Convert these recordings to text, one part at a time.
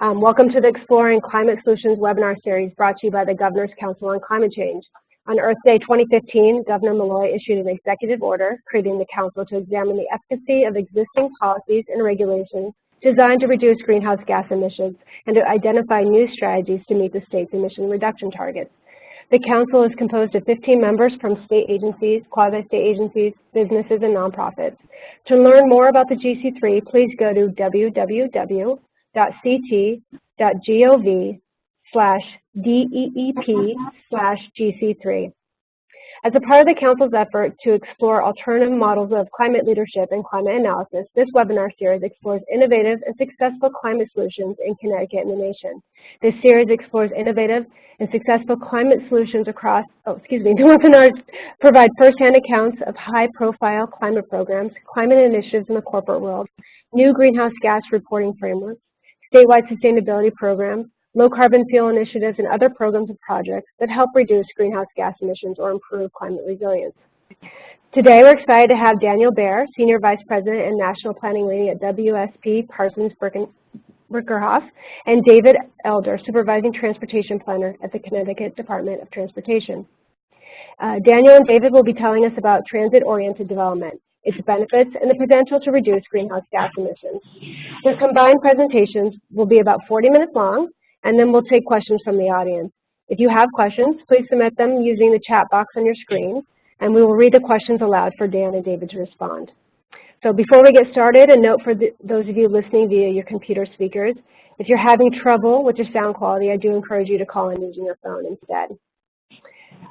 Welcome to the Exploring Climate Solutions webinar series brought to you by the Governor's Council on Climate Change. On Earth Day 2015, Governor Malloy issued an executive order creating the Council to examine the efficacy of existing policies and regulations designed to reduce greenhouse gas emissions and to identify new strategies to meet the state's emission reduction targets. The Council is composed of 15 members from state agencies, quasi-state agencies, businesses, and nonprofits. To learn more about the GC3, please go to www.ct.gov/DEEP/GC3. As a part of the Council's effort to explore alternative models of climate leadership and climate analysis, this webinar series explores innovative and successful climate solutions in Connecticut and the nation. This series explores innovative and successful climate solutions across, the webinars provide firsthand accounts of high-profile climate programs, climate initiatives in the corporate world, new greenhouse gas reporting frameworks, statewide sustainability programs, low-carbon fuel initiatives, and other programs and projects that help reduce greenhouse gas emissions or improve climate resilience. Today, we're excited to have Daniel Baer, Senior Vice President and National Planning Lead at WSP Parsons Brinckerhoff, and David Elder, Supervising Transportation Planner at the Connecticut Department of Transportation. Daniel and David will be telling us about transit-oriented development, its benefits, and the potential to reduce greenhouse gas emissions. The combined presentations will be about 40 minutes long, and then we'll take questions from the audience. If you have questions, please submit them using the chat box on your screen, and we will read the questions aloud for Dan and David to respond. So before we get started, a note for those of you listening via your computer speakers, if you're having trouble with your sound quality, I do encourage you to call in using your phone instead.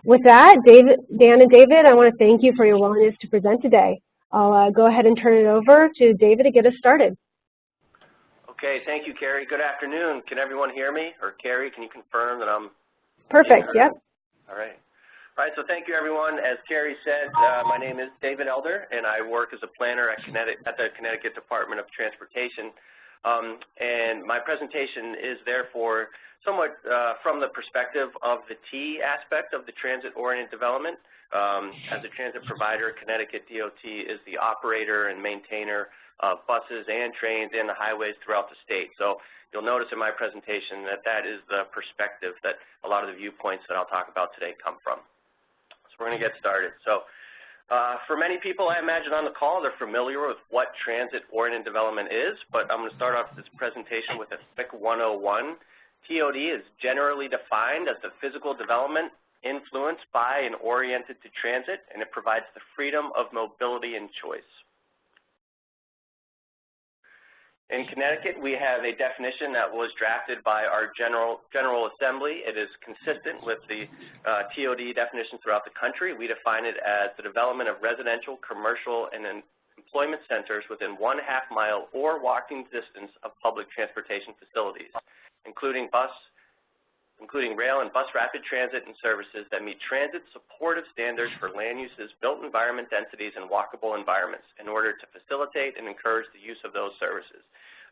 With that, Dan and David, I want to thank you for your willingness to present today. I'll go ahead and turn it over to David to get us started. Okay, thank you, Carrie. Good afternoon. Can everyone hear me? Or Carrie, can you confirm that I'm perfect? Yep. All right. All right, so thank you, everyone. As Carrie said, my name is David Elder, and I work as a planner at the Connecticut Department of Transportation. And my presentation is therefore somewhat from the perspective of the T aspect of the transit-oriented development. As a transit provider, Connecticut DOT is the operator and maintainer of buses and trains and the highways throughout the state. So you'll notice in my presentation that that is the perspective that a lot of the viewpoints that I'll talk about today come from. So we're going to get started. So for many people, I imagine on the call, they're familiar with what transit-oriented development is, but I'm going to start off this presentation with a quick 101. TOD is generally defined as the physical development influenced by and oriented to transit, and it provides the freedom of mobility and choice. In Connecticut, we have a definition that was drafted by our General Assembly. It is consistent with the TOD definition throughout the country. We define it as the development of residential, commercial, and employment centers within 1/2 mile or walking distance of public transportation facilities, including rail and bus rapid transit and services that meet transit supportive standards for land uses, built environment densities, and walkable environments in order to facilitate and encourage the use of those services.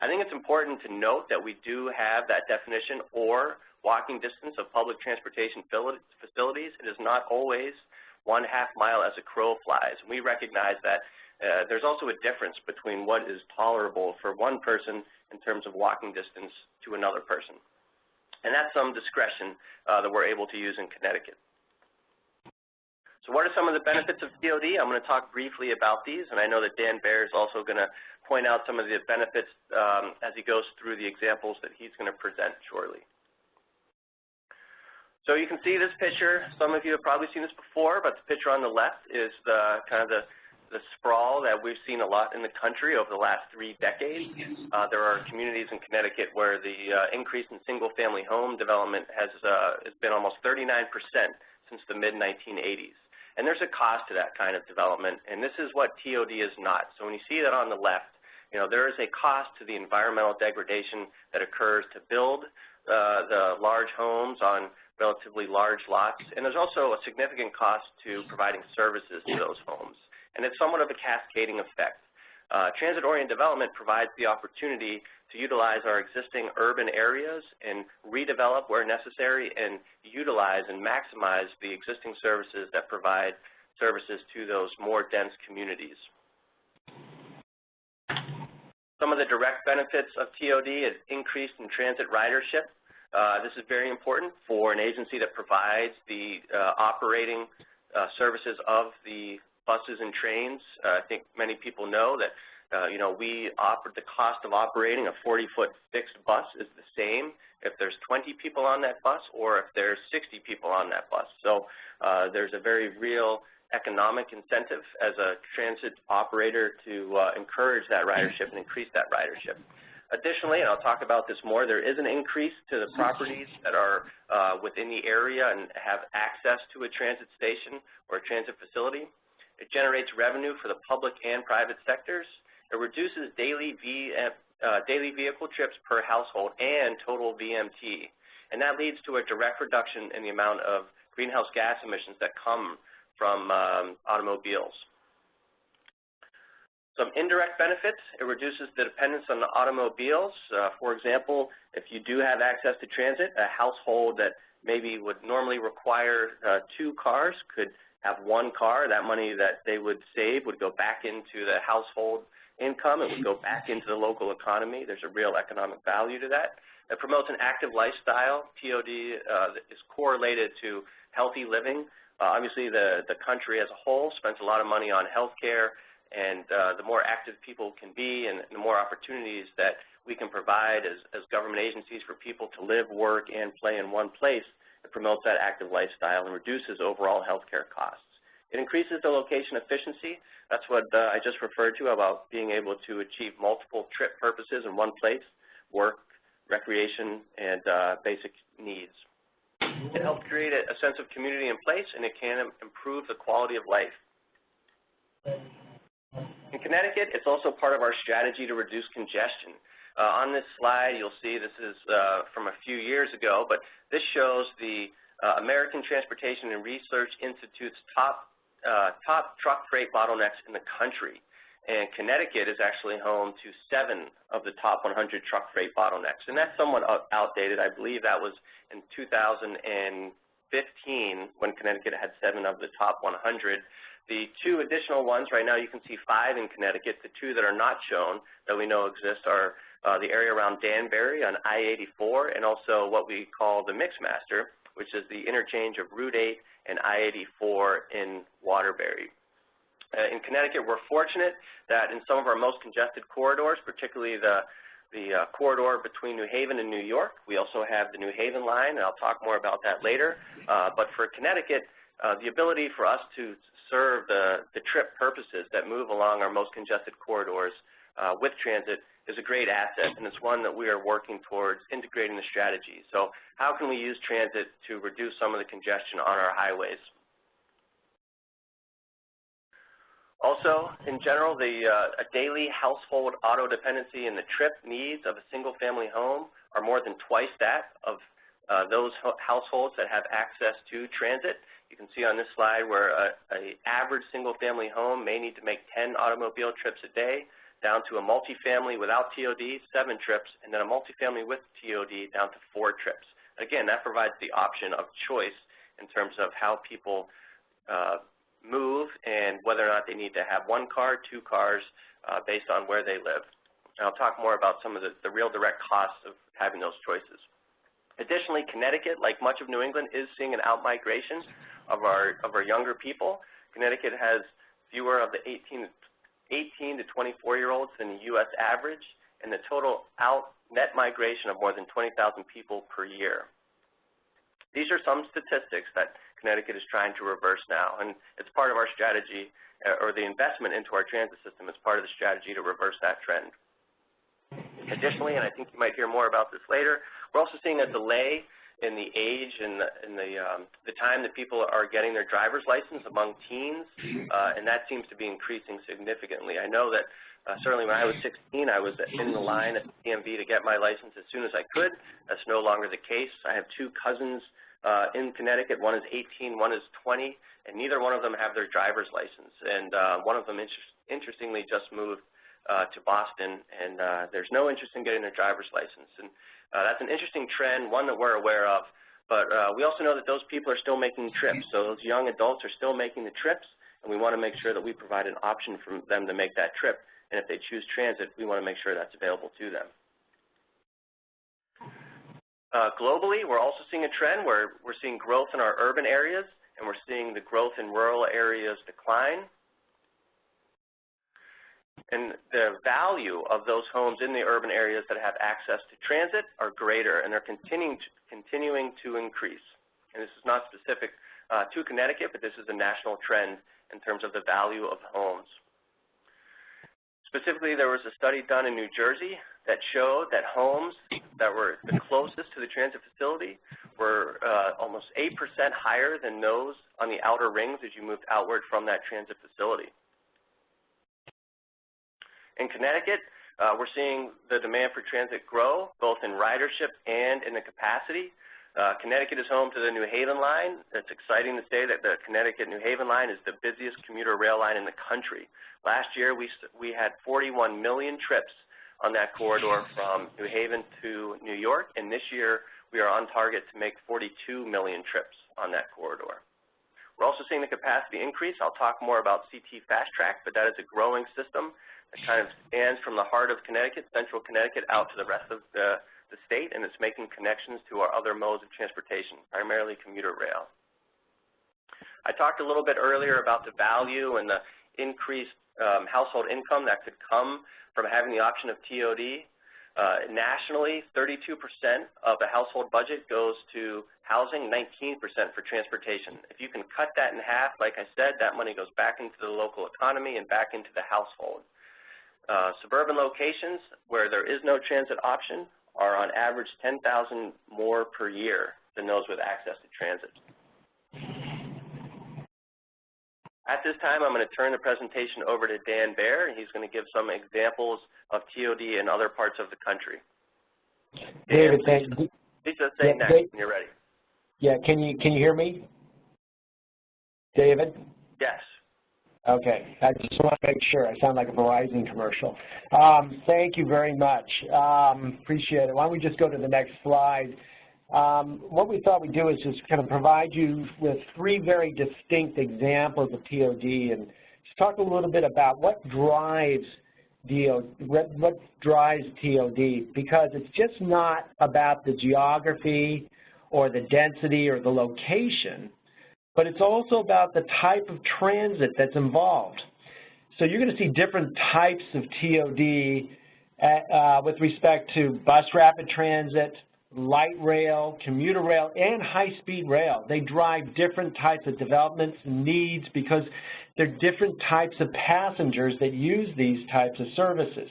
I think it's important to note that we do have that definition, or walking distance of public transportation facilities. It is not always 1/2 mile as a crow flies. We recognize that there's also a difference between what is tolerable for one person in terms of walking distance to another person. And that's some discretion that we're able to use in Connecticut. So what are some of the benefits of TOD? I'm going to talk briefly about these, and I know that Dan Baer is also going to point out some of the benefits as he goes through the examples that he's going to present shortly. So you can see this picture. Some of you have probably seen this before, but the picture on the left is the sprawl that we've seen a lot in the country over the last 3 decades. There are communities in Connecticut where the increase in single-family home development has been almost 39% since the mid-1980s. And there's a cost to that kind of development, and this is what TOD is not. So when you see that on the left, there is a cost to the environmental degradation that occurs to build the large homes on relatively large lots, and there's also a significant cost to providing services to those homes. And it's somewhat of a cascading effect. Transit-oriented development provides the opportunity to utilize our existing urban areas and redevelop where necessary and utilize and maximize the existing services that provide services to those more dense communities. Some of the direct benefits of TOD is increased in transit ridership. This is very important for an agency that provides the operating services of the buses and trains. I think many people know that we offered the cost of operating a 40-foot fixed bus is the same if there's 20 people on that bus or if there's 60 people on that bus. So there's a very real economic incentive as a transit operator to encourage that ridership and increase that ridership. Additionally, and I'll talk about this more, there is an increase to the properties that are within the area and have access to a transit station or a transit facility. It generates revenue for the public and private sectors. It reduces daily vehicle trips per household and total VMT. And that leads to a direct reduction in the amount of greenhouse gas emissions that come from automobiles. Some indirect benefits, it reduces the dependence on the automobiles. For example, if you do have access to transit, a household that maybe would normally require 2 cars could have 1 car. That money that they would save would go back into the household income. It would go back into the local economy. There's a real economic value to that. It promotes an active lifestyle. TOD is correlated to healthy living. Obviously, the country as a whole spends a lot of money on health care, and the more active people can be and the more opportunities that we can provide as government agencies for people to live, work, and play in one place, it promotes that active lifestyle and reduces overall health care costs. It increases the location efficiency. That's what I just referred to about being able to achieve multiple trip purposes in one place, work, recreation, and basic needs. It helps create a sense of community in place, and it can improve the quality of life. In Connecticut, it's also part of our strategy to reduce congestion. On this slide, you'll see this is from a few years ago, but this shows the American Transportation and Research Institute's top truck freight bottlenecks in the country. And Connecticut is actually home to 7 of the top 100 truck freight bottlenecks. And that's somewhat outdated. I believe that was in 2015 when Connecticut had 7 of the top 100. The 2 additional ones, right now you can see 5 in Connecticut. The 2 that are not shown that we know exist are the area around Danbury on I-84 and also what we call the Mixmaster, which is the interchange of Route 8 and I-84 in Waterbury. In Connecticut, we're fortunate that in some of our most congested corridors, particularly the corridor between New Haven and New York, we also have the New Haven line, and I'll talk more about that later. But for Connecticut, the ability for us to serve the trip purposes that move along our most congested corridors with transit is a great asset, and it's one that we are working towards integrating the strategy. So how can we use transit to reduce some of the congestion on our highways? Also, in general, a daily household auto dependency and the trip needs of a single-family home are more than twice that of those households that have access to transit. You can see on this slide where an average single-family home may need to make 10 automobile trips a day, down to a multifamily without TOD, 7 trips, and then a multifamily with TOD down to 4 trips. Again, that provides the option of choice in terms of how people move and whether or not they need to have 1 car, 2 cars, based on where they live. And I'll talk more about some of the real direct costs of having those choices. Additionally, Connecticut, like much of New England, is seeing an out-migration of our younger people. Connecticut has fewer of the 18 to 24-year-olds than the U.S. average, and the total net migration of more than 20,000 people per year. These are some statistics that Connecticut is trying to reverse now, and it's part of our strategy, or the investment into our transit system is part of the strategy to reverse that trend. Additionally, and I think you might hear more about this later, we're also seeing a delay in the age and the time that people are getting their driver's license among teens, and that seems to be increasing significantly. I know that certainly when I was 16, I was in the line at the DMV to get my license as soon as I could. That's no longer the case. I have 2 cousins in Connecticut. One is 18, one is 20, and neither one of them have their driver's license. And one of them, interestingly, just moved to Boston, and there's no interest in getting their driver's license. And that's an interesting trend, one that we're aware of, but we also know that those people are still making trips. So those young adults are still making the trips, and we want to make sure that we provide an option for them to make that trip and if they choose transit, we want to make sure that's available to them. Globally, we're also seeing a trend where we're seeing growth in our urban areas, and we're seeing the growth in rural areas decline. And the value of those homes in the urban areas that have access to transit are greater, and they're continuing to increase. And this is not specific to Connecticut, but this is a national trend in terms of the value of homes. Specifically, there was a study done in New Jersey that showed that homes that were the closest to the transit facility were almost 8% higher than those on the outer rings as you moved outward from that transit facility. In Connecticut, we're seeing the demand for transit grow, both in ridership and in the capacity. Connecticut is home to the New Haven line. It's exciting to say that the Connecticut-New Haven line is the busiest commuter rail line in the country. Last year, we had 41 million trips on that corridor from New Haven to New York, and this year we are on target to make 42 million trips on that corridor. We're also seeing the capacity increase. I'll talk more about CTfastrak, but that is a growing system that kind of spans from the heart of Connecticut, central Connecticut, out to the rest of the state, and it's making connections to our other modes of transportation, primarily commuter rail. I talked a little bit earlier about the value and the increased household income that could come from having the option of TOD. Nationally, 32% of the household budget goes to housing, 19% for transportation. If you can cut that in half, like I said, that money goes back into the local economy and back into the household. Suburban locations where there is no transit option are on average $10,000 more per year than those with access to transit. At this time, I'm going to turn the presentation over to Dan Baer, and he's going to give some examples of TOD in other parts of the country. David, thank you. Please just say next when you're ready. Yeah, can you hear me, David? Yes. Okay, I just want to make sure. I sound like a Verizon commercial. Thank you very much. Appreciate it. Why don't we just go to the next slide? What we thought we'd do is just kind of provide you with 3 very distinct examples of TOD and just talk a little bit about what drives TOD, because it's just not about the geography or the density or the location, but it's also about the type of transit that's involved. So you're going to see different types of TOD with respect to bus rapid transit, light rail, commuter rail, and high-speed rail. They drive different types of developments and needs because they're different types of passengers that use these types of services.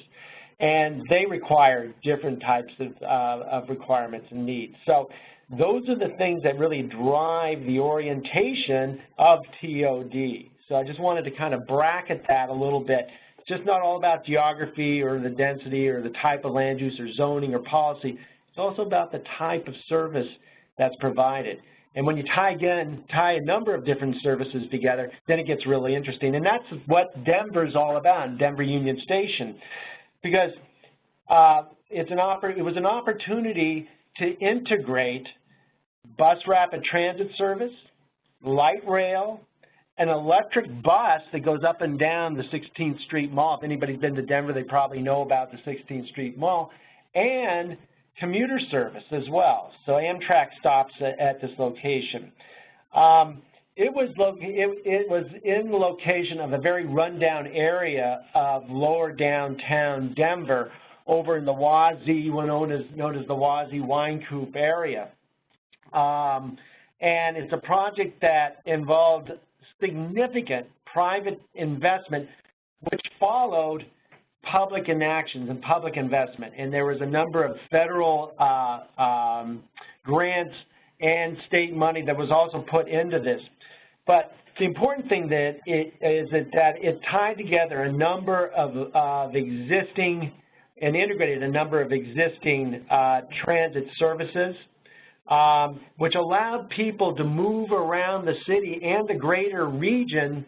And they require different types of requirements and needs. So those are the things that really drive the orientation of TOD. So I just wanted to kind of bracket that a little bit. It's just not all about geography or the density or the type of land use or zoning or policy. It's also about the type of service that's provided. And when you tie a number of different services together, then it gets really interesting. And that's what Denver's all about, Denver Union Station, because it was an opportunity to integrate bus rapid transit service, light rail, an electric bus that goes up and down the 16th Street Mall. If anybody's been to Denver, they probably know about the 16th Street Mall, and commuter service as well. So Amtrak stops at this location. It was in the location of a very rundown area of lower downtown Denver, over in the Wazee, known as the Wazee Wine Coupe area. And it's a project that involved significant private investment, which followed public inactions and public investment. And there was a number of federal grants and state money that was also put into this. But the important thing that it tied together a number of existing and integrated a number of existing transit services, which allowed people to move around the city and the greater region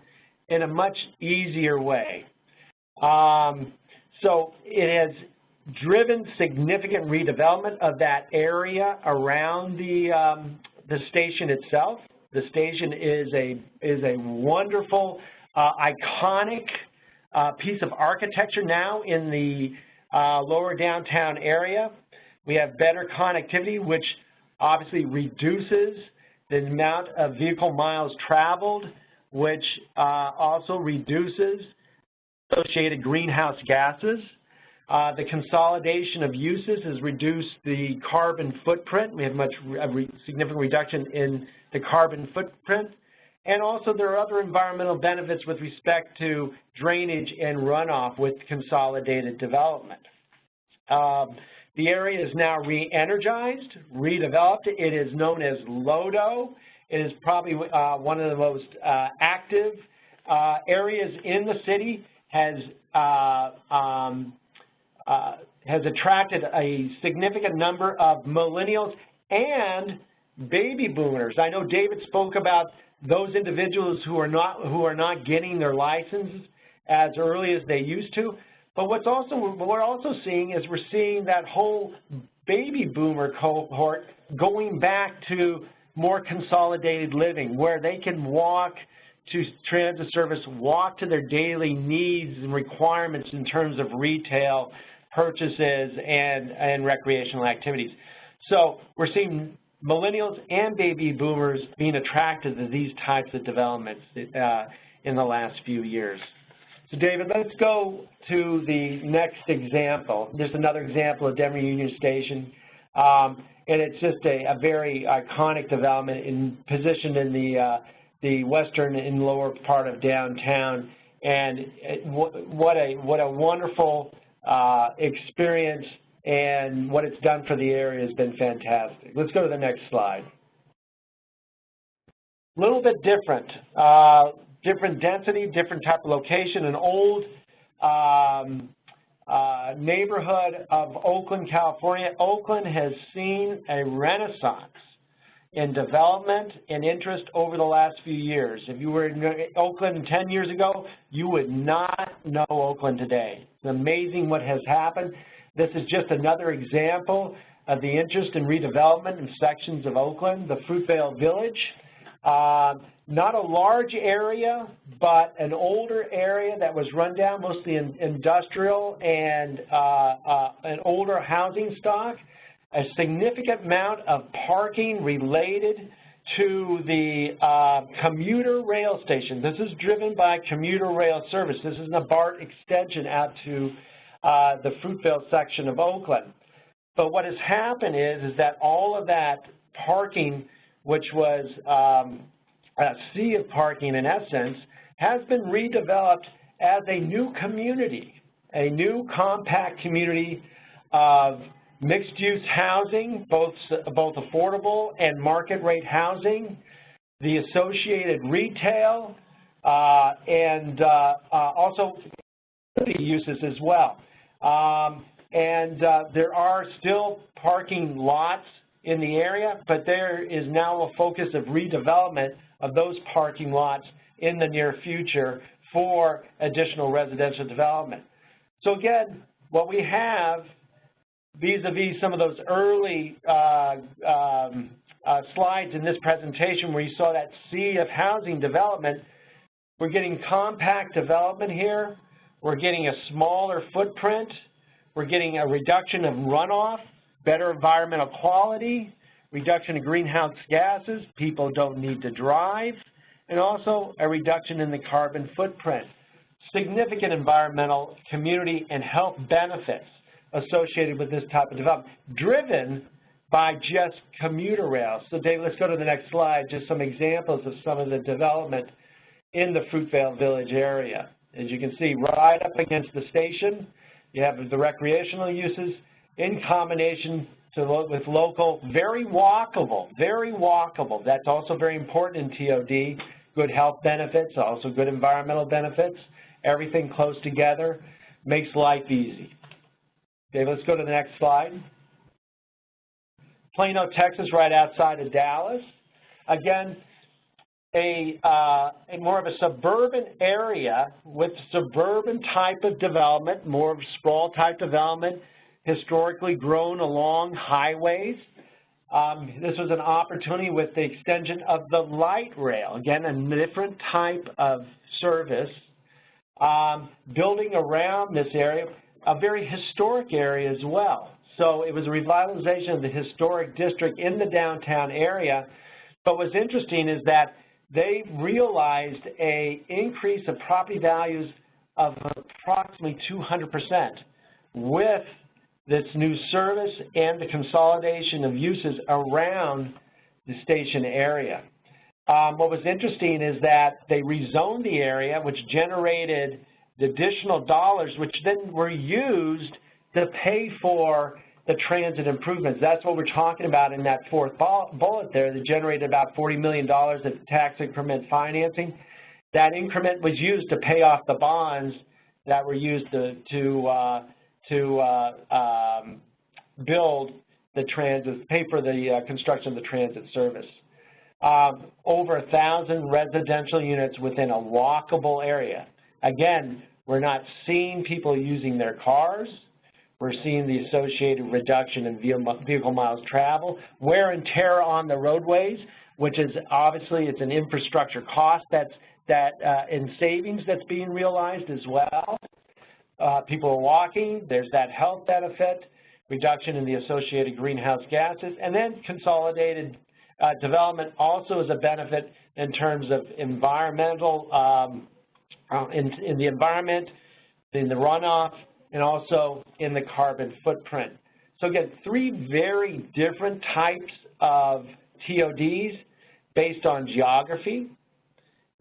in a much easier way. So it has driven significant redevelopment of that area around the station itself. The station is a wonderful, iconic piece of architecture now in the lower downtown area. We have better connectivity, which obviously reduces the amount of vehicle miles traveled, which also reduces associated greenhouse gases. The consolidation of uses has reduced the carbon footprint. We have significant reduction in the carbon footprint. And also there are other environmental benefits with respect to drainage and runoff with consolidated development. The area is now re-energized, redeveloped. It is known as LODO. It is probably one of the most active areas in the city, has attracted a significant number of millennials and baby boomers. I know David spoke about those individuals who are not getting their license as early as they used to. But what we're also seeing is we're seeing that whole baby boomer cohort going back to more consolidated living, where they can walk to transit service, walk to their daily needs and requirements in terms of retail purchases and recreational activities. So we're seeing millennials and baby boomers being attracted to these types of developments in the last few years. So David, let's go to the next example. There's another example of Denver Union Station, and it's just a very iconic development positioned in the western and lower part of downtown. And what a wonderful experience, and what it's done for the area has been fantastic. Let's go to the next slide. A little bit different. Different density, different type of location, an old neighborhood of Oakland, California. Oakland has seen a renaissance in development and interest over the last few years. If you were in Oakland 10 years ago, you would not know Oakland today. It's amazing what has happened. This is just another example of the interest in redevelopment in sections of Oakland, the Fruitvale Village. Not a large area, but an older area that was run down, mostly industrial and an older housing stock. A significant amount of parking related to the commuter rail station. This is driven by commuter rail service. This is a BART extension out to the Fruitvale section of Oakland. But what has happened is that all of that parking, which was a sea of parking in essence, has been redeveloped as a new community, a new compact community of mixed-use housing, both affordable and market-rate housing, the associated retail, and also uses as well. There are still parking lots in the area, but there is now a focus of redevelopment of those parking lots in the near future for additional residential development. So again, what we have vis-a-vis some of those early slides in this presentation where you saw that sea of housing development, we're getting compact development here, we're getting a smaller footprint, we're getting a reduction of runoff, better environmental quality, reduction of greenhouse gases, people don't need to drive, and also a reduction in the carbon footprint. Significant environmental, community, and health benefits associated with this type of development, driven by just commuter rail. So Dave, let's go to the next slide, just some examples of some of the development in the Fruitvale Village area. As you can see, right up against the station, you have the recreational uses in combination with local, very walkable. That's also very important in TOD. Good health benefits, also good environmental benefits. Everything close together makes life easy. Okay, let's go to the next slide. Plano, Texas, right outside of Dallas. Again, a more of a suburban area with suburban type of development, more of sprawl type development, historically grown along highways. This was an opportunity with the extension of the light rail. Again, a different type of service Building around this area, a very historic area as well. So it was a revitalization of the historic district in the downtown area. But what's interesting is that they realized an increase of property values of approximately 200% with this new service and the consolidation of uses around the station area. What was interesting is that they rezoned the area, which generated the additional dollars, which then were used to pay for the transit improvements. That's what we're talking about in that fourth bullet there that generated about $40 million of tax increment financing. That increment was used to pay off the bonds that were used to build the transit, pay for the construction of the transit service. Over 1,000 residential units within a walkable area. Again, we're not seeing people using their cars. We're seeing the associated reduction in vehicle miles traveled, wear and tear on the roadways, which is obviously it's an infrastructure cost in savings that's being realized as well. People are walking. There's that health benefit, reduction in the associated greenhouse gases, and then consolidated development also is a benefit in terms of environmental, in the environment, in the runoff, and also in the carbon footprint. So again, three very different types of TODs based on geography,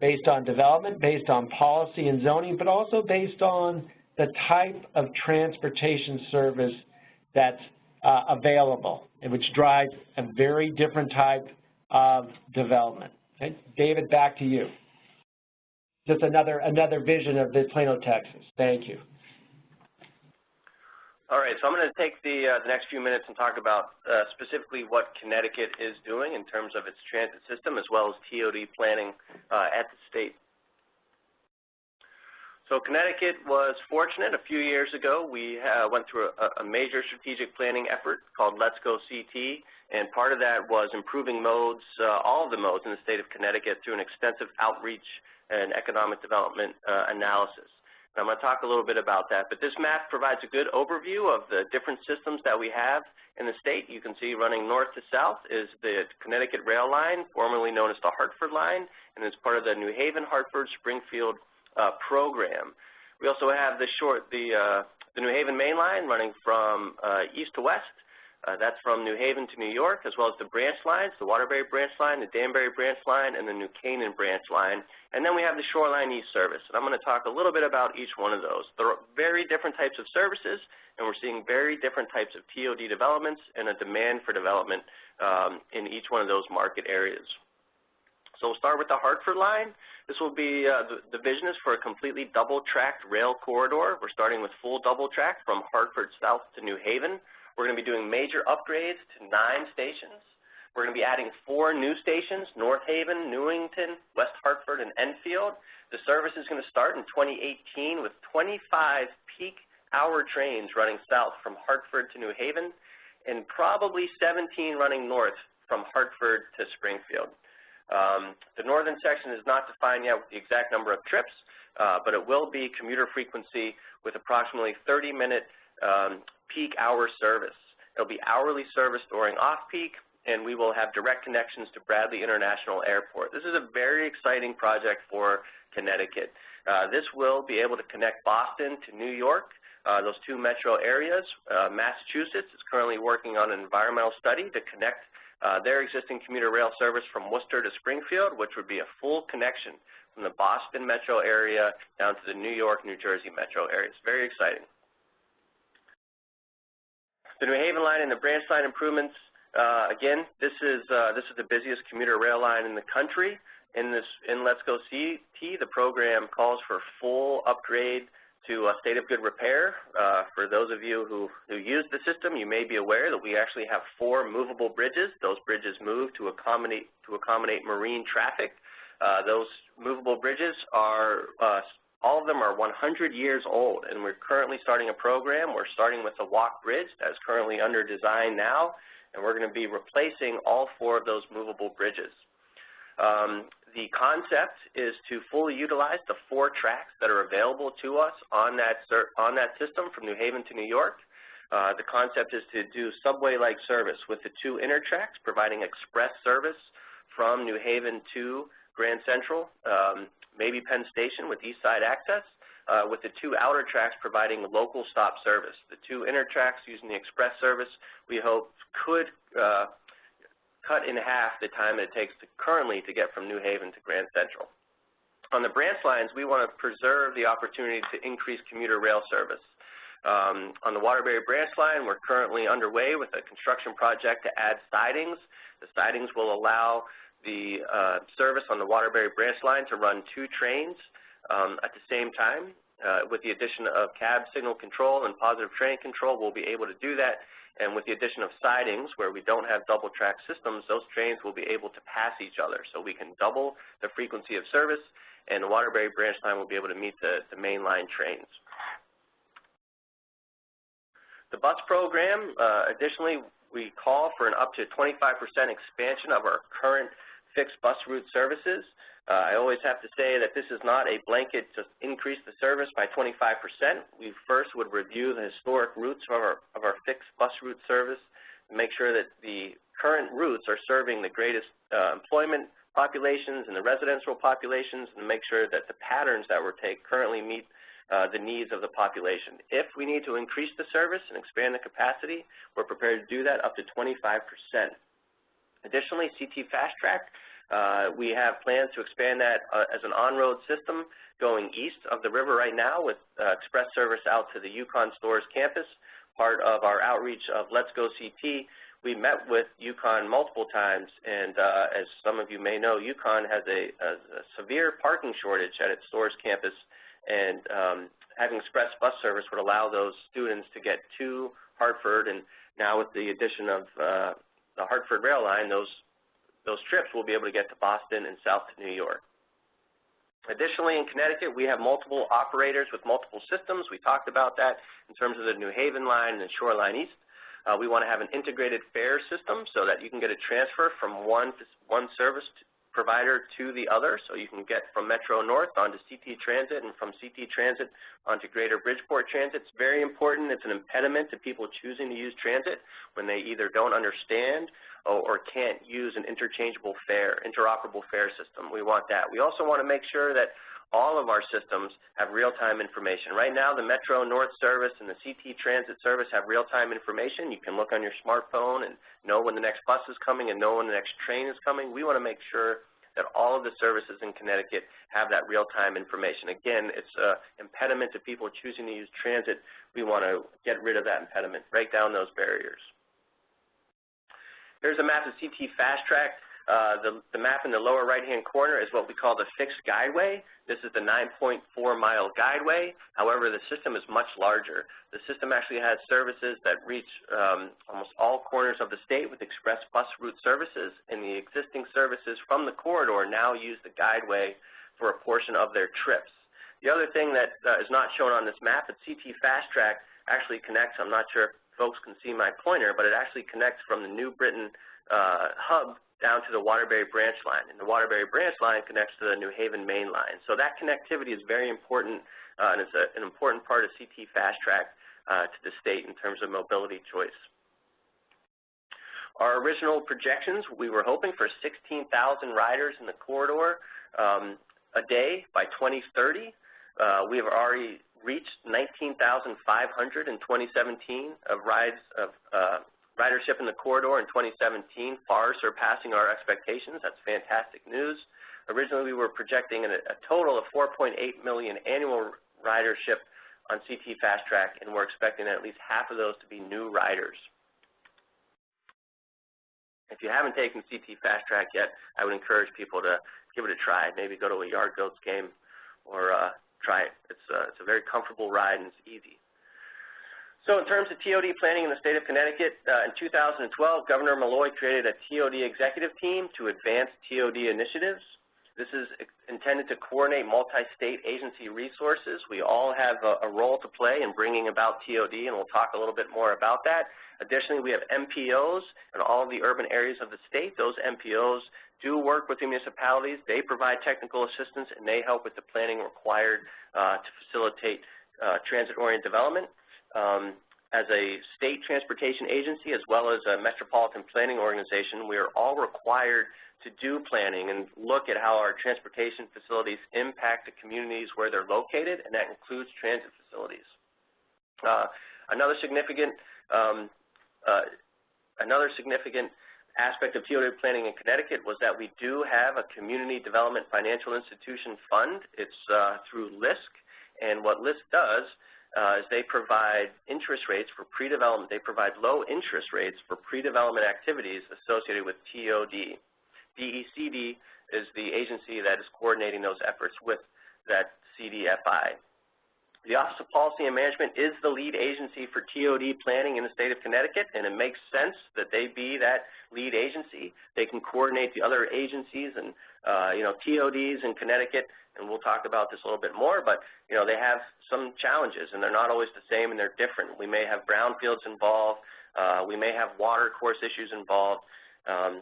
based on development, based on policy and zoning, but also based on the type of transportation service that's available, and which drives a very different type of development. Okay? David, back to you. Just another vision of the Plano, Texas. Thank you. All right, so I'm going to take the next few minutes and talk about specifically what Connecticut is doing in terms of its transit system as well as TOD planning at the state. So Connecticut was fortunate. A few years ago, we went through a major strategic planning effort called Let's Go CT, and part of that was improving modes, all of the modes in the state of Connecticut through an extensive outreach and economic development analysis. And I'm going to talk a little bit about that, but this map provides a good overview of the different systems that we have in the state. You can see running north to south is the Connecticut Rail Line, formerly known as the Hartford Line, and it's part of the New Haven, Hartford, Springfield program. We also have the New Haven Main Line running from east to west. That's from New Haven to New York, as well as the branch lines, the Waterbury branch line, the Danbury branch line, and the New Canaan branch line. And then we have the Shoreline East service. And I'm going to talk a little bit about each one of those. There are very different types of services, and we're seeing very different types of TOD developments and a demand for development in each one of those market areas. So we'll start with the Hartford line. This will be, the vision is for a completely double-tracked rail corridor. We're starting with full double-track from Hartford south to New Haven. We're going to be doing major upgrades to 9 stations. We're going to be adding 4 new stations, North Haven, Newington, West Hartford, and Enfield. The service is going to start in 2018 with 25 peak hour trains running south from Hartford to New Haven and probably 17 running north from Hartford to Springfield. The northern section is not defined yet with the exact number of trips, but it will be commuter frequency with approximately 30-minute peak hour service. It'll be hourly service during off-peak, and we will have direct connections to Bradley International Airport. This is a very exciting project for Connecticut. This will be able to connect Boston to New York, those 2 metro areas. Massachusetts is currently working on an environmental study to connect their existing commuter rail service from Worcester to Springfield, which would be a full connection from the Boston metro area down to the New York, New Jersey metro areas. Very exciting. The New Haven line and the branch line improvements, again, this is the busiest commuter rail line in the country. In Let's Go CT, the program calls for full upgrade to a state of good repair. For those of you who use the system, you may be aware that we actually have 4 movable bridges. Those bridges move to accommodate marine traffic. Those movable bridges are all of them are 100 years old, and we're currently starting a program. We're starting with the walk bridge that is currently under design now, and we're going to be replacing all 4 of those movable bridges. The concept is to fully utilize the 4 tracks that are available to us on that system from New Haven to New York. The concept is to do subway-like service with the 2 inner tracks providing express service from New Haven to Grand Central, maybe Penn Station with East Side access, with the 2 outer tracks providing local stop service. The 2 inner tracks using the express service we hope could cut in half the time it takes currently to get from New Haven to Grand Central. On the branch lines, we want to preserve the opportunity to increase commuter rail service. On the Waterbury branch line, we're currently underway with a construction project to add sidings. The sidings will allow the service on the Waterbury branch line to run 2 trains at the same time. With the addition of cab signal control and positive train control, we'll be able to do that. And with the addition of sidings, where we don't have double track systems, those trains will be able to pass each other. So we can double the frequency of service, and the Waterbury branch line will be able to meet the mainline trains. The bus program, additionally, we call for an up to 25% expansion of our current fixed bus route services. I always have to say that this is not a blanket to increase the service by 25%. We first would review the historic routes of our fixed bus route service and make sure that the current routes are serving the greatest employment populations and the residential populations, and make sure that the patterns that we take currently meet the needs of the population. If we need to increase the service and expand the capacity, we're prepared to do that up to 25%. Additionally, CTfastrak, we have plans to expand that as an on-road system going east of the river right now with express service out to the UConn Stores campus. Part of our outreach of Let's Go CT, we met with UConn multiple times, and as some of you may know, UConn has a severe parking shortage at its Stores campus, and having express bus service would allow those students to get to Hartford, and now with the addition of the Hartford rail line, those trips will be able to get to Boston and south to New York. Additionally, in Connecticut, we have multiple operators with multiple systems. We talked about that in terms of the New Haven line and the Shoreline East. We want to have an integrated fare system so that you can get a transfer from one service provider to the other, so you can get from Metro North onto CT Transit and from CT Transit onto Greater Bridgeport Transit. It's very important. It's an impediment to people choosing to use transit when they either don't understand or can't use an interchangeable fare, interoperable fare system. We want that. We also want to make sure that all of our systems have real-time information. Right now, the Metro North service and the CT Transit service have real-time information. You can look on your smartphone and know when the next bus is coming and know when the next train is coming. We want to make sure that all of the services in Connecticut have that real-time information. Again, it's an impediment to people choosing to use transit. We want to get rid of that impediment, break down those barriers. Here's a map of CTfastrak. The map in the lower right-hand corner is what we call the fixed guideway. This is the 9.4-mile guideway. However, the system is much larger. The system actually has services that reach almost all corners of the state with express bus route services, and the existing services from the corridor now use the guideway for a portion of their trips. The other thing that is not shown on this map is CTfastrak actually connects. I'm not sure if folks can see my pointer, but it actually connects from the New Britain hub down to the Waterbury branch line, and the Waterbury branch line connects to the New Haven main line. So that connectivity is very important, and it's an important part of CTfastrak to the state in terms of mobility choice. Our original projections, we were hoping for 16,000 riders in the corridor a day by 2030. We have already reached 19,500 in 2017 of ridership in the corridor in 2017, far surpassing our expectations. That's fantastic news. Originally, we were projecting a total of 4.8 million annual ridership on CTfastrak, and we're expecting at least half of those to be new riders. If you haven't taken CTfastrak yet, I would encourage people to give it a try. Maybe go to a Yard Goats game or try it. It's a very comfortable ride and it's easy. So in terms of TOD planning in the state of Connecticut, in 2012, Governor Malloy created a TOD Executive Team to advance TOD initiatives. This is intended to coordinate multi-state agency resources. We all have a role to play in bringing about TOD, and we'll talk a little bit more about that. Additionally, we have MPOs in all of the urban areas of the state. Those MPOs do work with the municipalities. They provide technical assistance, and they help with the planning required to facilitate transit-oriented development. As a state transportation agency as well as a metropolitan planning organization, we are all required to do planning and look at how our transportation facilities impact the communities where they're located, and that includes transit facilities. Another significant aspect of TOD planning in Connecticut was that we do have a Community Development Financial Institution Fund. It's through LISC, and what LISC does is they provide interest rates for pre-development. They provide low interest rates for pre-development activities associated with TOD. DECD is the agency that is coordinating those efforts with that CDFI. The Office of Policy and Management is the lead agency for TOD planning in the state of Connecticut, and it makes sense that they be that lead agency. They can coordinate the other agencies and TODs in Connecticut, and we'll talk about this a little bit more, but they have some challenges, and they're not always the same, and they're different. We may have brownfields involved. We may have water course issues involved.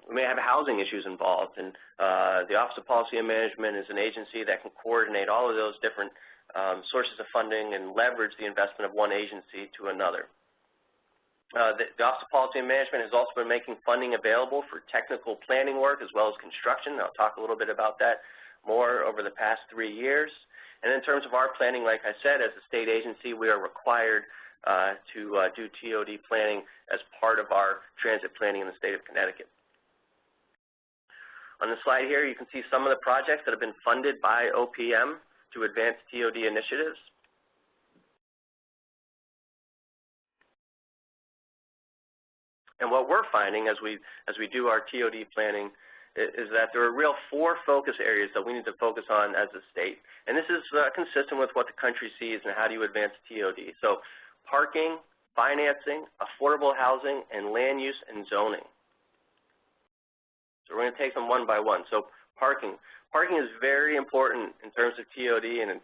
We may have housing issues involved, and the Office of Policy and Management is an agency that can coordinate all of those different sources of funding and leverage the investment of one agency to another. The Office of Policy and Management has also been making funding available for technical planning work as well as construction. I'll talk a little bit about that more over the past 3 years. And in terms of our planning, like I said, as a state agency, we are required to do TOD planning as part of our transit planning in the state of Connecticut. On the slide here, you can see some of the projects that have been funded by OPM to advance TOD initiatives. And what we're finding as we do our TOD planning is that there are real 4 focus areas that we need to focus on as a state. And this is consistent with what the country sees and how do you advance TOD. So parking, financing, affordable housing, and land use and zoning. So we're going to take them one by one. So parking. Parking is very important in terms of TOD, and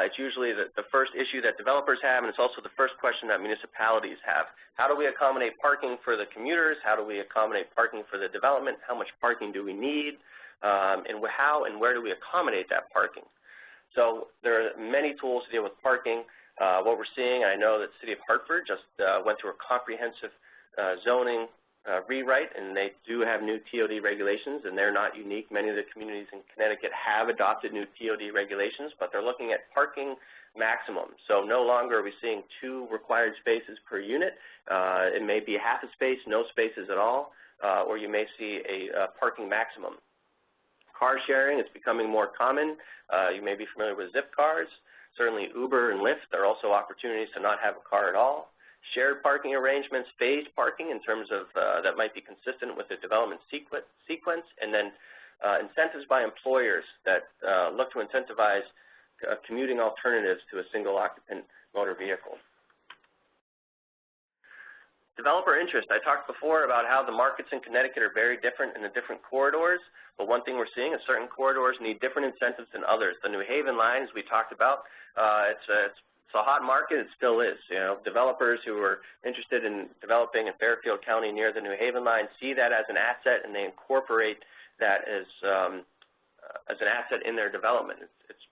it's usually the first issue that developers have, and it's also the first question that municipalities have. How do we accommodate parking for the commuters? How do we accommodate parking for the development? How much parking do we need? And how and where do we accommodate that parking? So there are many tools to deal with parking. What we're seeing, I know that the City of Hartford just went through a comprehensive zoning rewrite, and they do have new TOD regulations, and they're not unique. Many of the communities in Connecticut have adopted new TOD regulations, but they're looking at parking maximum. So no longer are we seeing 2 required spaces per unit. It may be half a space, no spaces at all, or you may see a parking maximum. Car sharing is becoming more common. You may be familiar with Zip cars. Certainly Uber and Lyft are also opportunities to not have a car at all. Shared parking arrangements, phased parking in terms of that might be consistent with the development sequence, and then incentives by employers that look to incentivize commuting alternatives to a single occupant motor vehicle. Developer interest. I talked before about how the markets in Connecticut are very different in the different corridors, but one thing we're seeing is certain corridors need different incentives than others. The New Haven line, as we talked about, it's a hot market. It still is. Developers who are interested in developing in Fairfield County near the New Haven line see that as an asset, and they incorporate that as an asset in their development. It's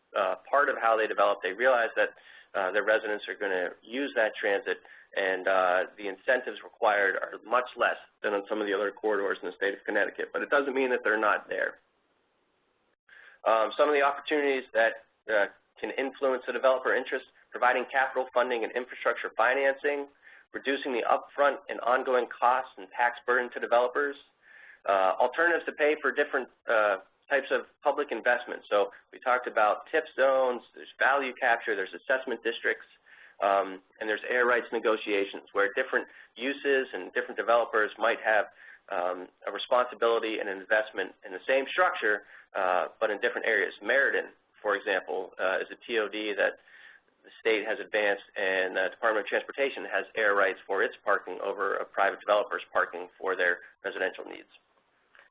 part of how they develop. They realize that their residents are going to use that transit, and the incentives required are much less than on some of the other corridors in the state of Connecticut. But it doesn't mean that they're not there. Some of the opportunities that can influence the developer interest: providing capital funding and infrastructure financing, reducing the upfront and ongoing costs and tax burden to developers, alternatives to pay for different types of public investments. So we talked about TIF zones, there's value capture, there's assessment districts, and there's air rights negotiations where different uses and different developers might have a responsibility and an investment in the same structure, but in different areas. Meriden, for example, is a TOD that the state has advanced, and the Department of Transportation has air rights for its parking over a private developer's parking for their residential needs.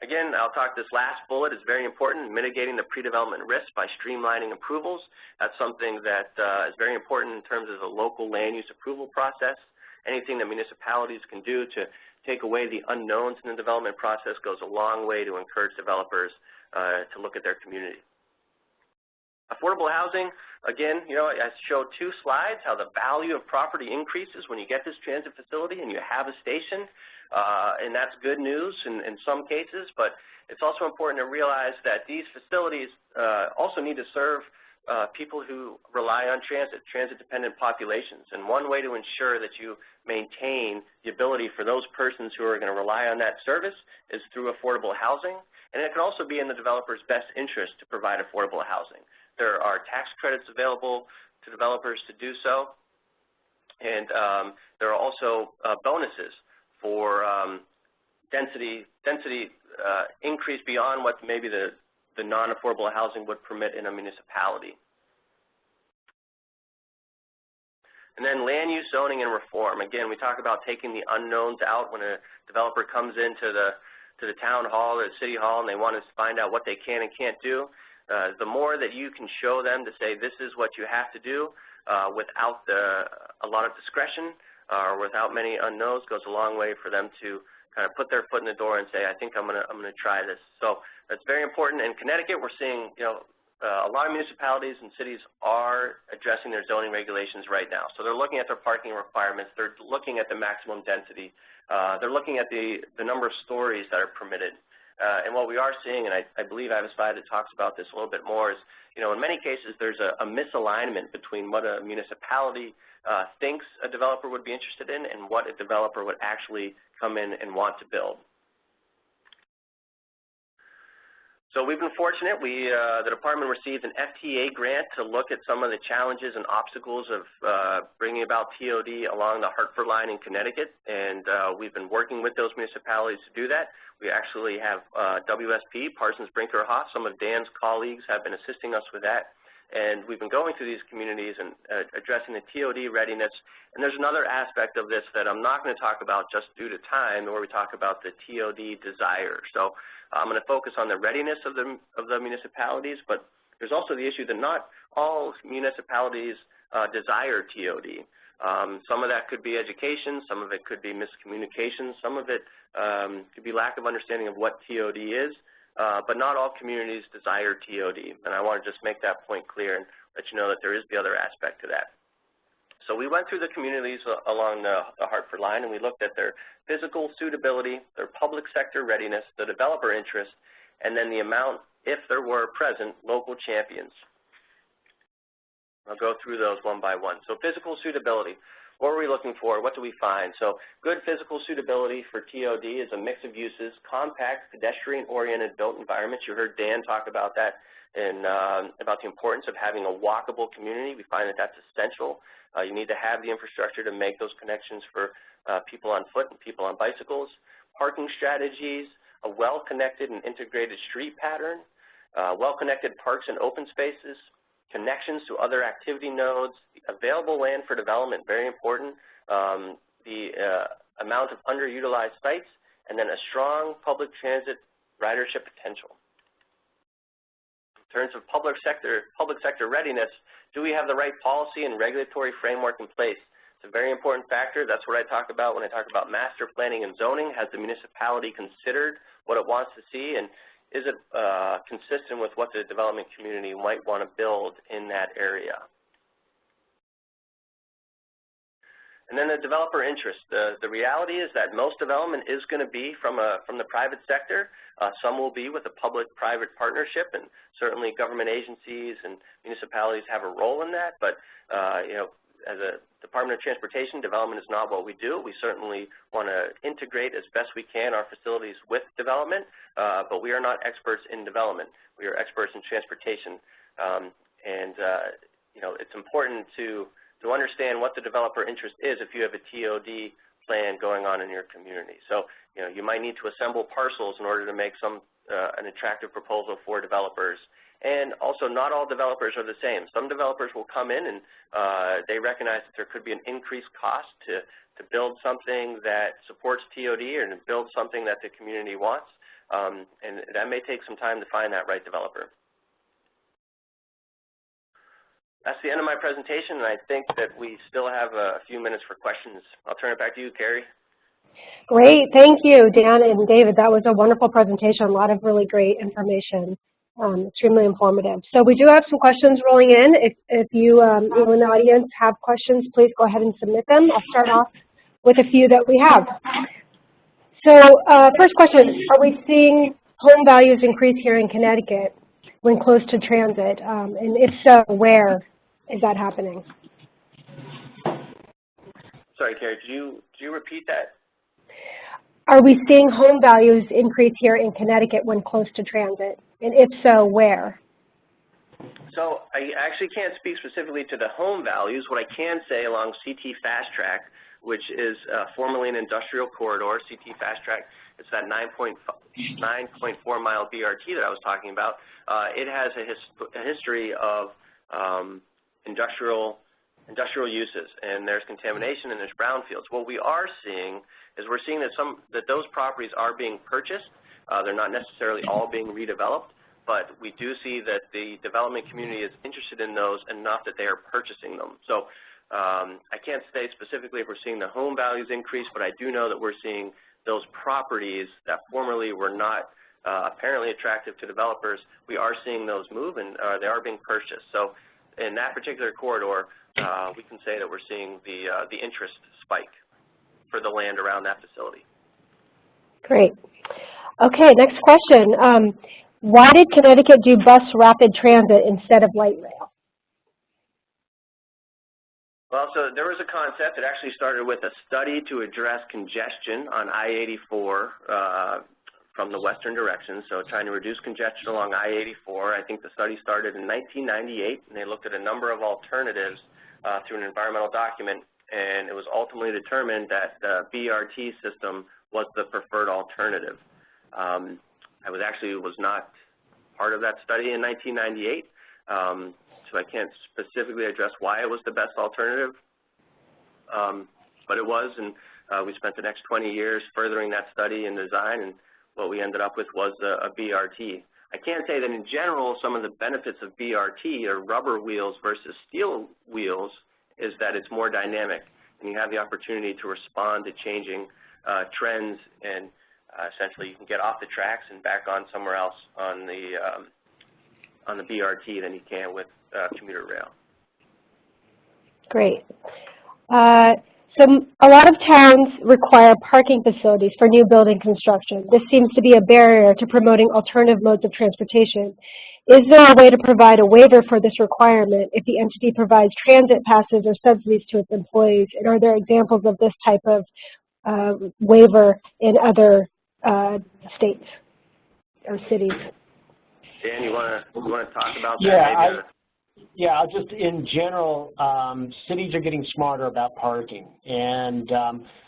Again, I'll talk this last bullet is very important, mitigating the pre-development risk by streamlining approvals. That's something that is very important in terms of the local land use approval process. Anything that municipalities can do to take away the unknowns in the development process goes a long way to encourage developers to look at their community. Affordable housing, again, I showed 2 slides, how the value of property increases when you get this transit facility and you have a station, and that's good news in some cases, but it's also important to realize that these facilities also need to serve people who rely on transit-dependent populations. And one way to ensure that you maintain the ability for those persons who are going to rely on that service is through affordable housing. And it can also be in the developer's best interest to provide affordable housing. There are tax credits available to developers to do so, and there are also bonuses for density increase beyond what maybe the non-affordable housing would permit in a municipality. And then land use, zoning, and reform. Again, we talk about taking the unknowns out when a developer comes into the town hall or the city hall and they want to find out what they can and can't do. The more that you can show them to say this is what you have to do without a lot of discretion or without many unknowns goes a long way for them to kind of put their foot in the door and say, I think I'm gonna try this. So that's very important. In Connecticut, we're seeing a lot of municipalities and cities are addressing their zoning regulations right now. So they're looking at their parking requirements. They're looking at the maximum density. They're looking at the number of stories that are permitted. And what we are seeing, and I believe I have a slide that talks about this a little bit more, is in many cases there's a misalignment between what a municipality thinks a developer would be interested in and what a developer would actually come in and want to build. So we've been fortunate. The department received an FTA grant to look at some of the challenges and obstacles of bringing about TOD along the Hartford line in Connecticut, and we've been working with those municipalities to do that. We actually have WSP, Parsons Brinker Haas, some of Dan's colleagues have been assisting us with that, and we've been going through these communities and addressing the TOD readiness. And there's another aspect of this that I'm not going to talk about just due to time, where we talk about the TOD desire. So I'm going to focus on the readiness of the municipalities, but there's also the issue that not all municipalities desire TOD. Some of that could be education, some of it could be miscommunication, some of it could be lack of understanding of what TOD is, but not all communities desire TOD. And I want to just make that point clear and let you know that there is the other aspect to that. So we went through the communities along the Hartford line, and we looked at their physical suitability, their public sector readiness, the developer interest, and then the amount, if there were present, local champions. I'll go through those one by one. So physical suitability, what are we looking for? What do we find? So good physical suitability for TOD is a mix of uses, compact, pedestrian-oriented built environments. You heard Dan talk about that and about the importance of having a walkable community. We find that that's essential. You need to have the infrastructure to make those connections for people on foot and people on bicycles. Parking strategies, a well-connected and integrated street pattern, well-connected parks and open spaces, connections to other activity nodes, available land for development, very important, the amount of underutilized sites, and then a strong public transit ridership potential. In terms of public sector readiness, do we have the right policy and regulatory framework in place? It's a very important factor. That's what I talk about when I talk about master planning and zoning. Has the municipality considered what it wants to see, and is it consistent with what the development community might want to build in that area? And then the developer interest. The reality is that most development is going to be from the private sector. Some will be with a public-private partnership, and certainly government agencies and municipalities have a role in that. But as a Department of Transportation, development is not what we do. We certainly want to integrate as best we can our facilities with development, but we are not experts in development. We are experts in transportation, it's important to understand what the developer interest is if you have a TOD plan going on in your community. So, you might need to assemble parcels in order to make an attractive proposal for developers. And also, not all developers are the same. Some developers will come in and they recognize that there could be an increased cost to build something that supports TOD or to build something that the community wants. And that may take some time to find that right developer. That's the end of my presentation, and I think that we still have a few minutes for questions. I'll turn it back to you, Carrie. Great. Thank you, Dan and David. That was a wonderful presentation. A lot of really great information. Extremely informative. So we do have some questions rolling in. If you in the audience have questions, please go ahead and submit them. I'll start off with a few that we have. So first question, are we seeing home values increase here in Connecticut when close to transit? And if so, where is that happening? Sorry, Carrie, did you repeat that? Are we seeing home values increase here in Connecticut when close to transit? And if so, where? So I actually can't speak specifically to the home values. What I can say along CTfastrak, which is formerly an industrial corridor, CTfastrak, it's that 9.4-mile BRT that I was talking about. It has a history of industrial uses, and there's contamination and there's brownfields. What we are seeing is we're seeing that those properties are being purchased. They're not necessarily all being redeveloped, but we do see that the development community is interested in those enough that they are purchasing them. So I can't say specifically if we're seeing the home values increase, but I do know that we're seeing those properties that formerly were not apparently attractive to developers, we are seeing those move, and they are being purchased. So in that particular corridor, we can say that we're seeing the interest spike for the land around that facility. Great. Okay, next question. Why did Connecticut do bus rapid transit instead of light rail? Well, so there was a concept that actually started with a study to address congestion on I-84 from the western direction, so trying to reduce congestion along I-84. I think the study started in 1998, and they looked at a number of alternatives through an environmental document, and it was ultimately determined that the BRT system was the preferred alternative. I was not part of that study in 1998, so I can't specifically address why it was the best alternative, but it was, and we spent the next 20 years furthering that study and design, and what we ended up with was a BRT. I can say that in general, some of the benefits of BRT, or rubber wheels versus steel wheels, is that it's more dynamic, and you have the opportunity to respond to changing trends, and essentially you can get off the tracks and back on somewhere else on the BRT than you can with commuter rail. Great. So a lot of towns require parking facilities for new building construction. This seems to be a barrier to promoting alternative modes of transportation. Is there a way to provide a waiver for this requirement if the entity provides transit passes or subsidies to its employees? And are there examples of this type of waiver in other states or cities? Dan, you want to talk about that? Yeah, yeah, just in general, cities are getting smarter about parking, and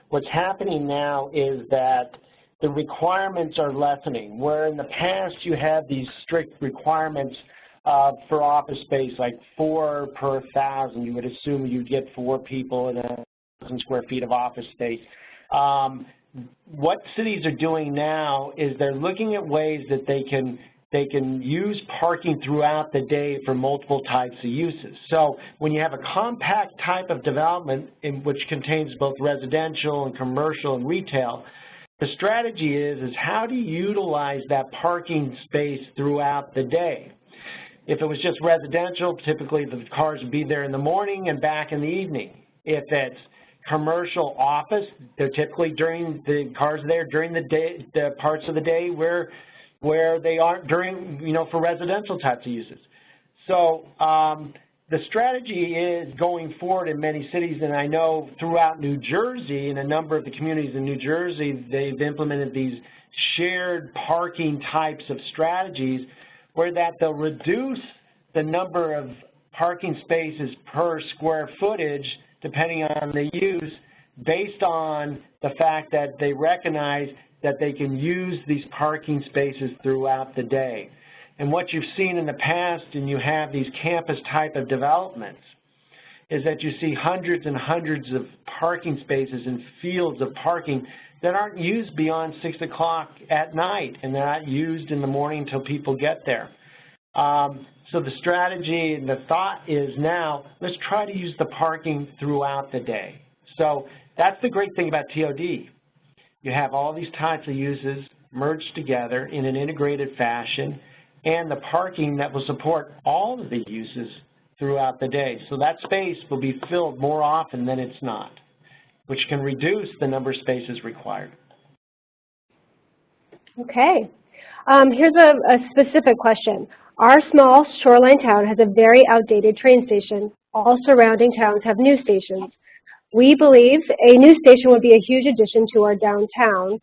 what's happening now is that the requirements are lessening. Where in the past you had these strict requirements for office space, like 4 per 1,000, you would assume you'd get 4 people in 1,000 square feet of office space. What cities are doing now is they're looking at ways that they can use parking throughout the day for multiple types of uses. So when you have a compact type of development in which contains both residential and commercial and retail, the strategy is how do you utilize that parking space throughout the day? If it was just residential, typically the cars would be there in the morning and back in the evening. If it's commercial office, they're typically the cars are there during the day, the parts of the day where they aren't during, for residential types of uses. So the strategy is going forward in many cities, and I know throughout New Jersey, in a number of the communities in New Jersey, they've implemented these shared parking types of strategies where that they'll reduce the number of parking spaces per square footage depending on the use based on the fact that they recognize that they can use these parking spaces throughout the day. And what you've seen in the past, and you have these campus type of developments, is that you see hundreds and hundreds of parking spaces and fields of parking that aren't used beyond 6 o'clock at night, and they're not used in the morning until people get there. So the strategy and the thought is now, let's try to use the parking throughout the day. So that's the great thing about TOD. You have all these types of uses merged together in an integrated fashion, and the parking that will support all of the uses throughout the day. So that space will be filled more often than it's not, which can reduce the number of spaces required. Okay. Here's a specific question. Our small shoreline town has a very outdated train station. All surrounding towns have new stations. We believe a new station would be a huge addition to our downtown.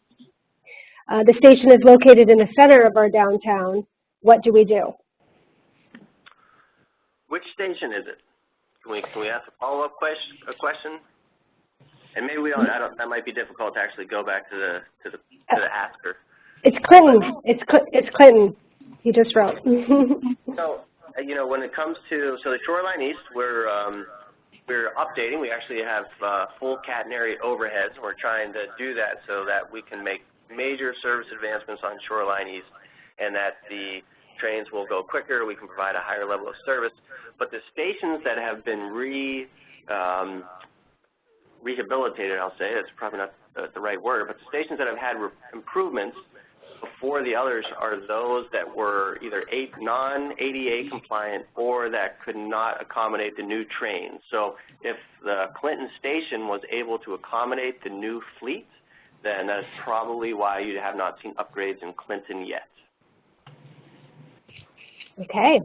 The station is located in the center of our downtown. What do we do? Which station is it? Can we ask a follow-up question? And maybe we don't. That might be difficult to actually go back to the asker. It's Clinton. It's Clinton. He just wrote. So, you know, when it comes to the Shoreline East, we're updating. We actually have full catenary overheads. We're trying to do that so that we can make major service advancements on Shoreline East, and that the trains will go quicker. We can provide a higher level of service. But the stations that have been rehabilitated, I'll say, that's probably not the right word, but the stations that have had improvements before the others are those that were either non-ADA compliant or that could not accommodate the new trains. So if the Clinton station was able to accommodate the new fleet, then that's probably why you have not seen upgrades in Clinton yet. Okay.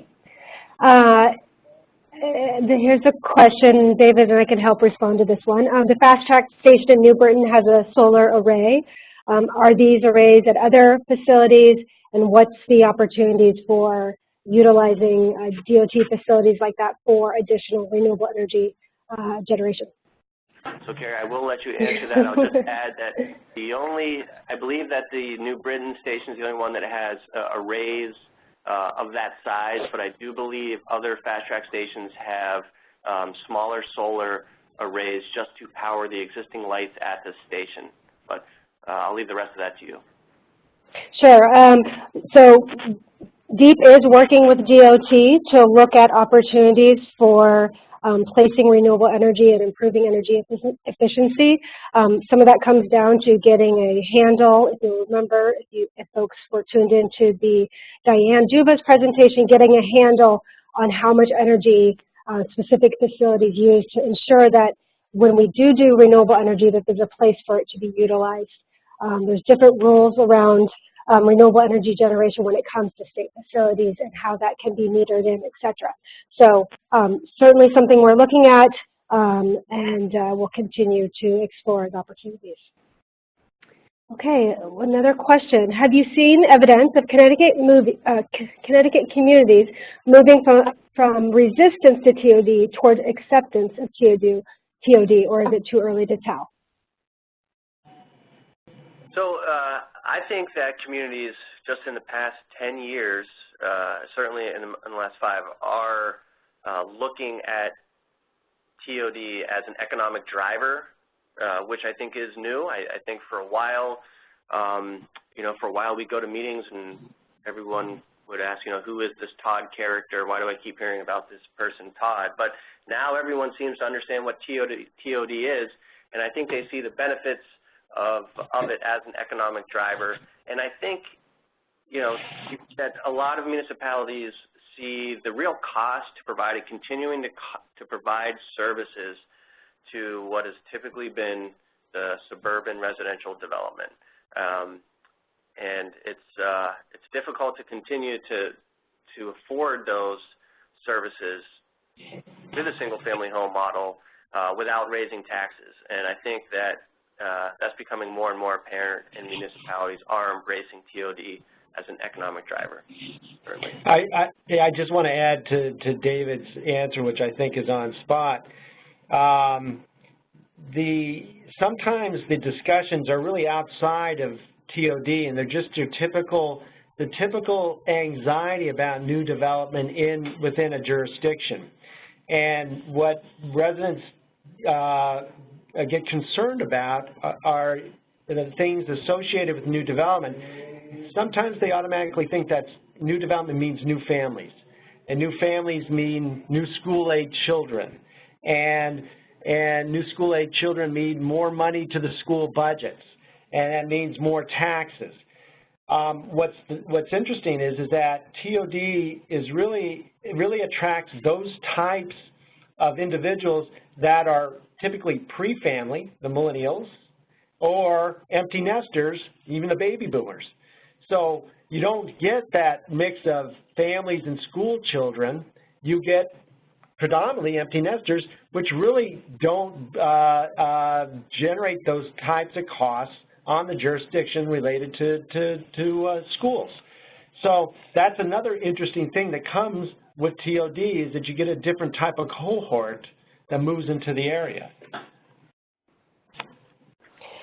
Here's a question, David, and I can help respond to this one. The FastTrak station in New Britain has a solar array. Are these arrays at other facilities, and what's the opportunities for utilizing DOT facilities like that for additional renewable energy generation? So, Carrie, I will let you answer that. I'll just add that I believe that the New Britain station is the only one that has arrays of that size, but I do believe other FastTrak stations have smaller solar arrays just to power the existing lights at the station. But I'll leave the rest of that to you. Sure. So DEEP is working with DOT to look at opportunities for placing renewable energy and improving energy efficiency. Some of that comes down to getting a handle. If you remember, if folks were tuned into the Diane Duba's presentation, getting a handle on how much energy specific facilities use to ensure that when we do renewable energy, that there's a place for it to be utilized. There's different rules around renewable energy generation when it comes to state facilities and how that can be metered in, et cetera. So certainly something we're looking at, and we'll continue to explore as opportunities. Okay, another question. Have you seen evidence of Connecticut communities moving from resistance to TOD toward acceptance of TOD, or is it too early to tell? So I think that communities just in the past 10 years, certainly in the last 5, are looking at TOD as an economic driver, which I think is new. I think for a while, we go to meetings and everyone would ask, who is this TOD character? Why do I keep hearing about this person, Todd? But now everyone seems to understand what TOD is, and I think they see the benefits of it as an economic driver. And I think, that a lot of municipalities see the real cost to continuing to provide services to what has typically been the suburban residential development. And it's difficult to continue to afford those services with a single-family home model without raising taxes. And I think that that's becoming more and more apparent, and municipalities are embracing TOD as an economic driver. Certainly. I just want to add to David's answer, which I think is on spot. Sometimes the discussions are really outside of TOD, and they're just your typical the typical anxiety about new development within a jurisdiction. And what residents get concerned about are the things associated with new development. Sometimes they automatically think that new development means new families, and new families mean new school-age children, and new school-age children mean more money to the school budgets, and that means more taxes. What's interesting is that TOD is really attracts those types of individuals that are typically pre-family, the millennials, or empty nesters, even the baby boomers. So you don't get that mix of families and school children. You get predominantly empty nesters, which really don't generate those types of costs on the jurisdiction related to schools. So that's another interesting thing that comes with TOD, is that you get a different type of cohort that moves into the area.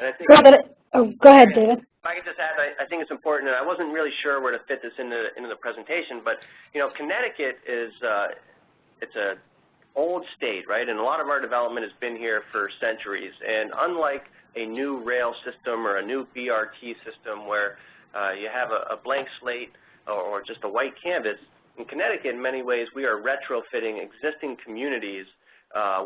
And I think go ahead, David. If I could just add, I think it's important, and I wasn't really sure where to fit this into the presentation, but Connecticut is it's a old state, right? And a lot of our development has been here for centuries. And unlike a new rail system or a new BRT system where you have a blank slate or just a white canvas, in Connecticut, in many ways, we are retrofitting existing communities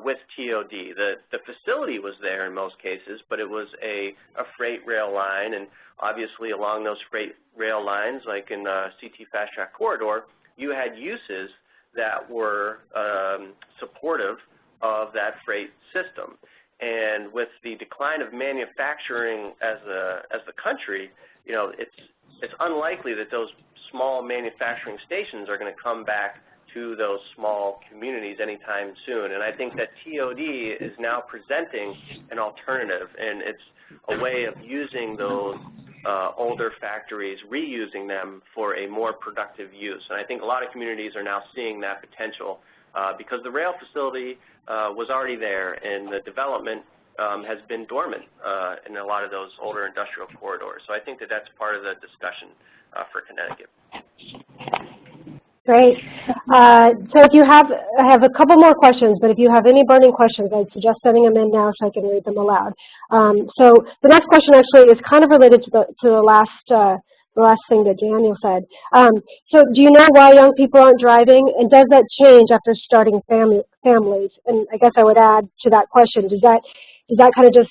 with TOD. The facility was there in most cases, but it was a freight rail line, and obviously along those freight rail lines, like in the CTfastrak corridor, you had uses that were supportive of that freight system. And with the decline of manufacturing as the country, it's unlikely that those small manufacturing stations are going to come back to those small communities anytime soon. And I think that TOD is now presenting an alternative, and it's a way of using those older factories, reusing them for a more productive use. And I think a lot of communities are now seeing that potential because the rail facility was already there, and the development has been dormant in a lot of those older industrial corridors. So I think that that's part of the discussion for Connecticut. Great. So if you have, I have a couple more questions, but if you have any burning questions, I'd suggest sending them in now so I can read them aloud. So the next question actually is kind of related to the last thing that Daniel said. So do you know why young people aren't driving, and does that change after starting families? And I guess I would add to that question, does that kind of just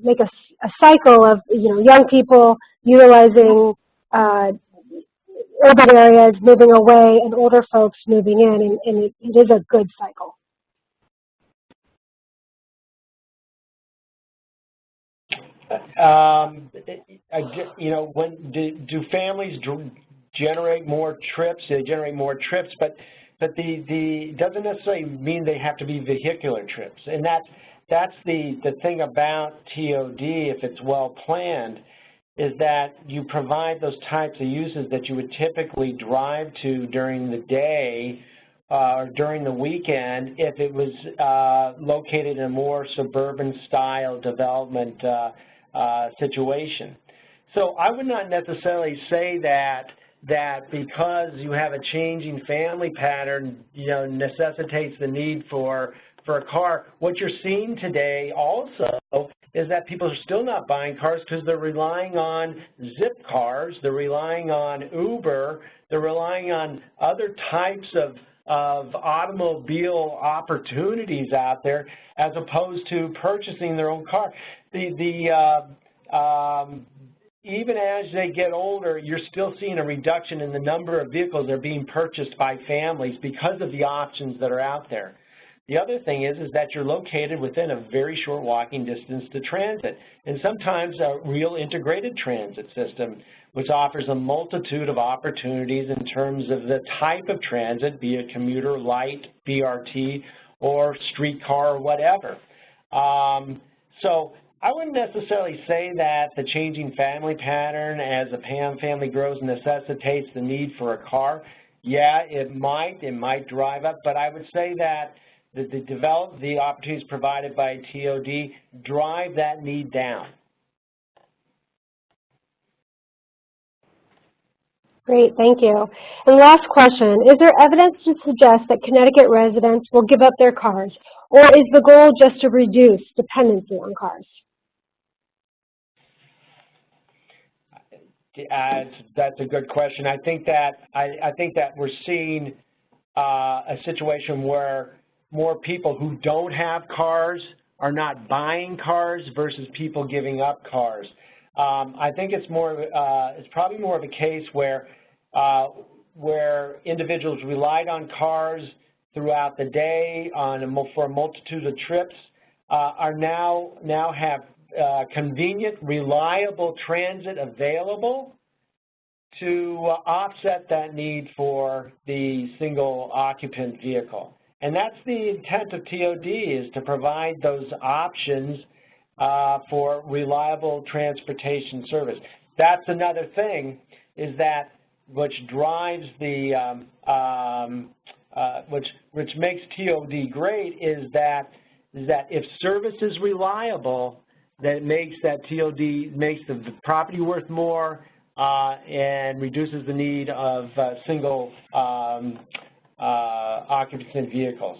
make a cycle of young people utilizing urban areas moving away and older folks moving in, and it is a good cycle? When do families generate more trips? They generate more trips, but the doesn't necessarily mean they have to be vehicular trips, and that's the thing about TOD, if it's well planned, is that you provide those types of uses that you would typically drive to during the day or during the weekend if it was located in a more suburban style development situation. So I would not necessarily say that because you have a changing family pattern, necessitates the need for a car. What you're seeing today also is that people are still not buying cars because they're relying on zip cars, they're relying on Uber, they're relying on other types of automobile opportunities out there as opposed to purchasing their own car. Even as they get older, you're still seeing a reduction in the number of vehicles that are being purchased by families because of the options that are out there. The other thing is that you're located within a very short walking distance to transit, and sometimes a real integrated transit system, which offers a multitude of opportunities in terms of the type of transit, be it commuter, light, BRT, or streetcar, or whatever. So I wouldn't necessarily say that the changing family pattern as a family grows necessitates the need for a car. Yeah, it might drive up, but I would say that the opportunities provided by TOD drive that need down. Great, thank you. And last question, is there evidence to suggest that Connecticut residents will give up their cars, or is the goal just to reduce dependency on cars? That's a good question. I think that we're seeing a situation where more people who don't have cars are not buying cars versus people giving up cars. I think it's probably more of a case where individuals relied on cars throughout the day for a multitude of trips are now have convenient, reliable transit available to offset that need for the single occupant vehicle. And that's the intent of TOD, is to provide those options for reliable transportation service. That's another thing, is that which drives the, which makes TOD great is that if service is reliable, that makes that TOD, makes the property worth more and reduces the need of single occupant vehicles.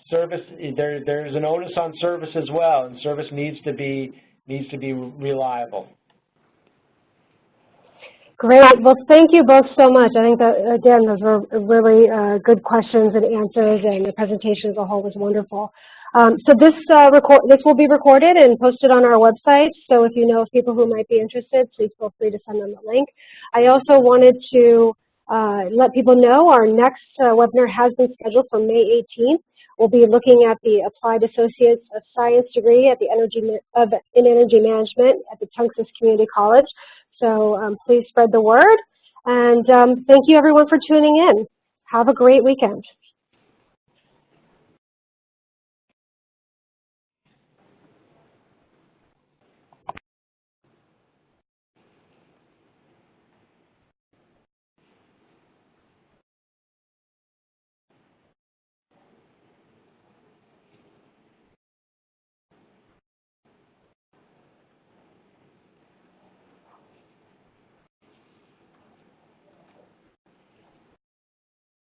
Service, there's an onus on service as well, and service needs to be reliable. Great. Well, thank you both so much. I think that, again, those were really good questions and answers, and the presentation as a whole was wonderful. So this will be recorded and posted on our website, so if you know of people who might be interested, please feel free to send them the link. I also wanted to let people know our next webinar has been scheduled for May 18th. We'll be looking at the Applied Associates of Science degree at the in Energy Management at the Tungus Community College. So please spread the word. And thank you, everyone, for tuning in. Have a great weekend.